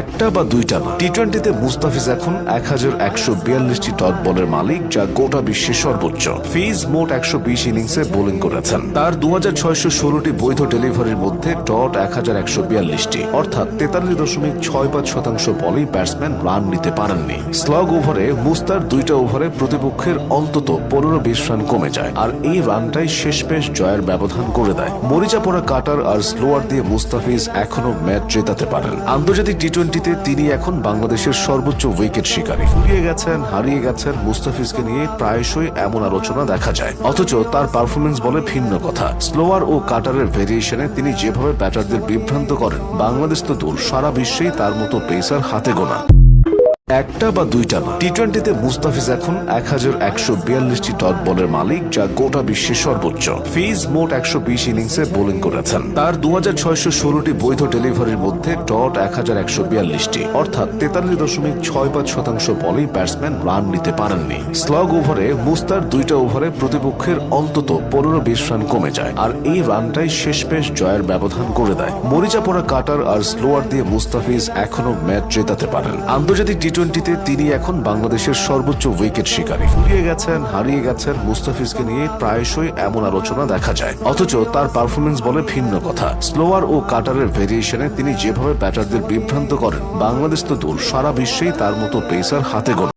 একটা বা দুইটা না, টি-20তে মুস্তাফিজ এখন 1142টি ডট বলের মালিক, যা গোটা বিশ্বের সর্বোচ্চ। ফিজ মোট 120 ইনিংসে বোলিং করেছেন। তার 2616টি বৈধ ডেলিভারির মধ্যে ডট 1142টি, অর্থাৎ 43.65% বলেই ব্যাটসম্যান রান নিতে পারেননি। স্লগ ওভারে মুস্তার দুইটা ওভারে প্রতিপক্ষের অন্তত 15-20 রান কমে যায়, আর এই রানটাই শেষমেশ জয়ের ব্যবধান করে দেয়। মরিচা পড়া কাটার আর স্লোয়ার দিয়ে মুস্তাফিজ এখনো ম্যাচ জেতাতে পারেন। আন্তর্জাতিক টি-20তে তিনি এখন বাংলাদেশের সর্বোচ্চ উইকেট শিকারী। ফুরিয়ে গেছেন, হারিয়ে গেছেন, মুস্তাফিজকে নিয়ে প্রায়শই এমন আলোচনা দেখা যায়, অথচ তার পারফরমেন্স বলে ভিন্ন কথা। স্লোয়ার ও কাটারের ভেরিয়েশনে তিনি যেভাবে ব্যাটারদের বিভ্রান্ত করেন, বাংলাদেশ তো দূর, সারা বিশ্বেই তার মতো পেসার হাতে গোনা। একটা বা দুইটা না, টি-20তে মুস্তাফিজ এখন 1142টি ডট বলের মালিক, যা গোটা বিশ্বের সর্বোচ্চ। ফিজ মোট 120 ইনিংসে বোলিং করেছেন। তার 2616টি বৈধ ডেলিভারির মধ্যে ডট 1142টি, অর্থাৎ 43.65% বলেই ব্যাটসম্যান রান নিতে পারেননি। স্লগ ওভারে মুস্তার দুইটা ওভারে প্রতিপক্ষের অন্তত 15-20 রান কমে যায়, আর এই রানটাই শেষমেশ জয়ের ব্যবধান করে দেয়। মরিচা পড়া কাটার আর স্লোয়ার দিয়ে মুস্তাফিজ এখনো ম্যাচ জেতাতে পারেন। আন্তর্জাতিক টি-20তে তিনি এখন বাংলাদেশের সর্বোচ্চ উইকেট শিকারী। ফুরিয়ে গেছেন, হারিয়ে গেছেন, মুস্তাফিজকে নিয়ে প্রায়শই এমন আলোচনা দেখা যায়, অথচ তার পারফরমেন্স বলে ভিন্ন কথা। স্লোয়ার ও কাটারের ভেরিয়েশনে তিনি যেভাবে ব্যাটারদের বিভ্রান্ত করেন, বাংলাদেশ তো দূর, সারা বিশ্বেই তার মতো পেসার হাতে গোনা।